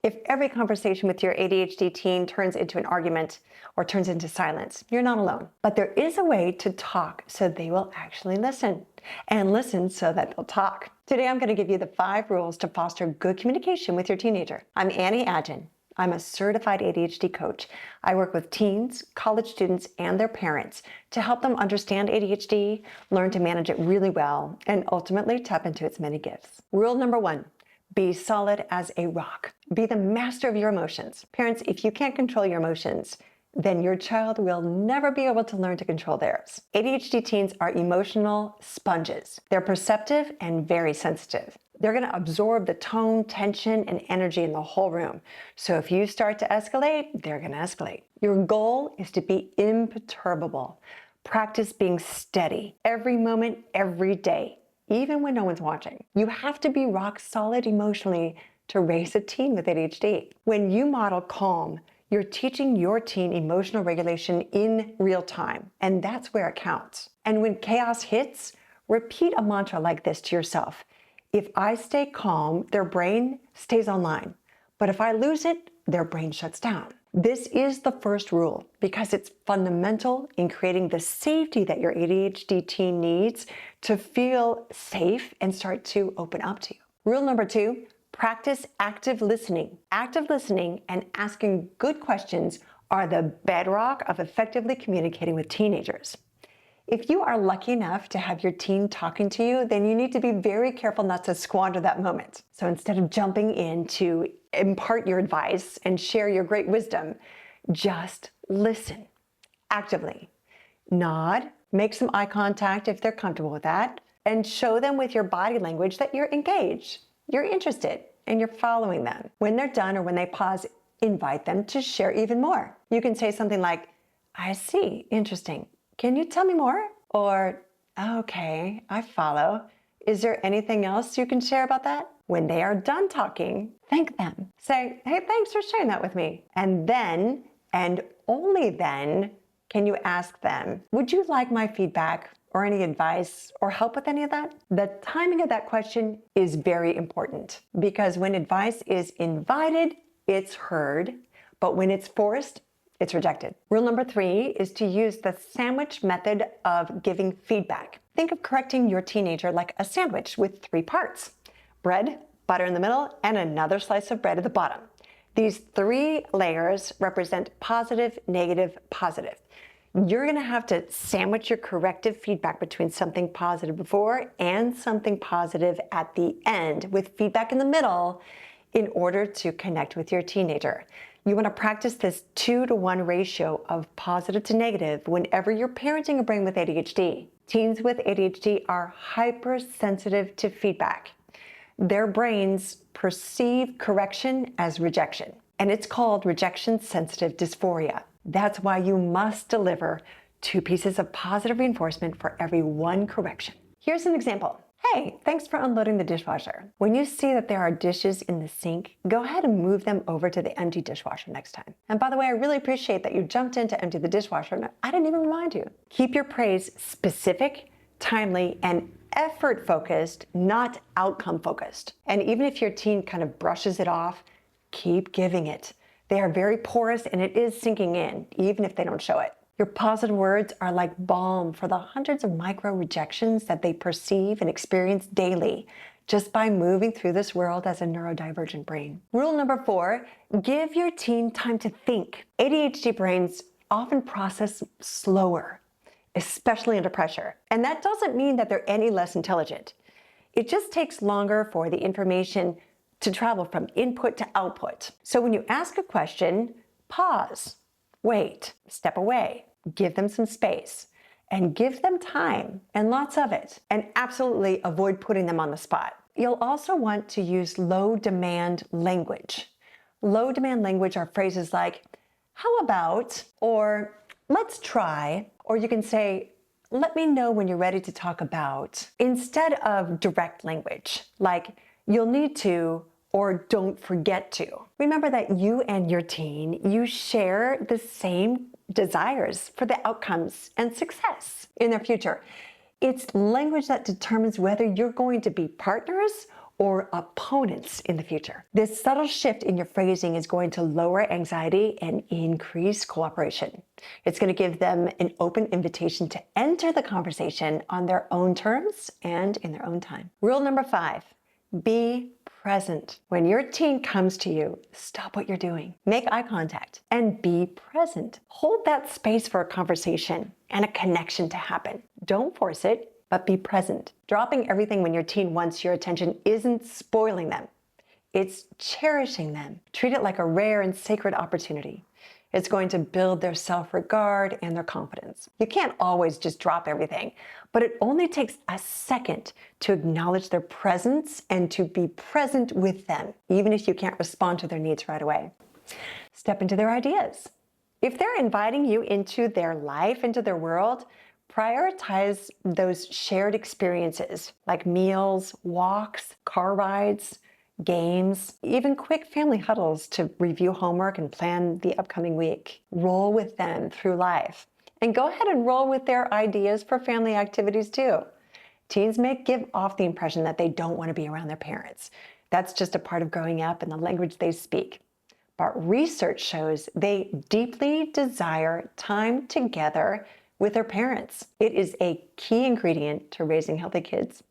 If every conversation with your ADHD teen turns into an argument or turns into silence, you're not alone. But there is a way to talk so they will actually listen, and listen so that they'll talk. Today, I'm going to give you the 5 rules to foster good communication with your teenager. I'm Annie Adjan. I'm a certified ADHD coach. I work with teens, college students, and their parents to help them understand ADHD, learn to manage it really well, and ultimately tap into its many gifts. Rule number 1. Be solid as a rock. Be the master of your emotions. Parents, if you can't control your emotions, then your child will never be able to learn to control theirs. ADHD teens are emotional sponges. They're perceptive and very sensitive. They're going to absorb the tone, tension, and energy in the whole room. So if you start to escalate, they're going to escalate. Your goal is to be imperturbable. Practice being steady every moment, every day, even when no one's watching. You have to be rock solid emotionally to raise a teen with ADHD. When you model calm, you're teaching your teen emotional regulation in real time, and that's where it counts. And when chaos hits, repeat a mantra like this to yourself. If I stay calm, their brain stays online. But if I lose it, their brain shuts down. This is the first rule because it's fundamental in creating the safety that your ADHD teen needs to feel safe and start to open up to you. Rule number 2, practice active listening. Active listening and asking good questions are the bedrock of effectively communicating with teenagers. If you are lucky enough to have your teen talking to you, then you need to be very careful not to squander that moment. So instead of jumping in to impart your advice and share your great wisdom, just listen actively. Nod, make some eye contact if they're comfortable with that, and show them with your body language that you're engaged, you're interested, and you're following them. When they're done or when they pause, invite them to share even more. You can say something like, I see, interesting. Can you tell me more? Or, okay, I follow. Is there anything else you can share about that? When they are done talking, thank them. Say, hey, thanks for sharing that with me. And then, and only then, can you ask them, would you like my feedback or any advice or help with any of that? The timing of that question is very important because when advice is invited, it's heard, but when it's forced, it's rejected. Rule number 3 is to use the sandwich method of giving feedback. Think of correcting your teenager like a sandwich with 3 parts: bread, butter in the middle, and another slice of bread at the bottom. These 3 layers represent positive, negative, positive. You're going to have to sandwich your corrective feedback between something positive before and something positive at the end with feedback in the middle in order to connect with your teenager. You want to practice this 2-to-1 ratio of positive to negative whenever you're parenting a brain with ADHD. Teens with ADHD are hypersensitive to feedback. Their brains perceive correction as rejection, and it's called rejection-sensitive dysphoria. That's why you must deliver 2 pieces of positive reinforcement for every 1 correction. Here's an example. Hey, thanks for unloading the dishwasher. When you see that there are dishes in the sink, go ahead and move them over to the empty dishwasher next time. And by the way, I really appreciate that you jumped in to empty the dishwasher and I didn't even remind you. Keep your praise specific, timely, and effort-focused, not outcome-focused. And even if your teen kind of brushes it off, keep giving it. They are very porous and it is sinking in, even if they don't show it. Your positive words are like balm for the hundreds of micro rejections that they perceive and experience daily just by moving through this world as a neurodivergent brain. Rule number 4, give your teen time to think. ADHD brains often process slower, especially under pressure. And that doesn't mean that they're any less intelligent. It just takes longer for the information to travel from input to output. So when you ask a question, pause. Wait, step away, give them some space, and give them time and lots of it. And absolutely avoid putting them on the spot. You'll also want to use low demand language. Low demand language are phrases like, how about, or let's try, or you can say, let me know when you're ready to talk about, instead of direct language, like you'll need to, or don't forget to. Remember that you and your teen, you share the same desires for the outcomes and success in their future. It's language that determines whether you're going to be partners or opponents in the future. This subtle shift in your phrasing is going to lower anxiety and increase cooperation. It's going to give them an open invitation to enter the conversation on their own terms and in their own time. Rule number 5, be present. When your teen comes to you, stop what you're doing, make eye contact, and be present. Hold that space for a conversation and a connection to happen. Don't force it, but be present. Dropping everything when your teen wants your attention isn't spoiling them. It's cherishing them. Treat it like a rare and sacred opportunity. It's going to build their self-regard and their confidence. You can't always just drop everything, but it only takes a second to acknowledge their presence and to be present with them, even if you can't respond to their needs right away. Step into their ideas. If they're inviting you into their life, into their world, prioritize those shared experiences like meals, walks, car rides, games, even quick family huddles to review homework and plan the upcoming week. Roll with them through life. And go ahead and roll with their ideas for family activities too. Teens may give off the impression that they don't want to be around their parents. That's just a part of growing up and the language they speak. But research shows they deeply desire time together with their parents. It is a key ingredient to raising healthy kids.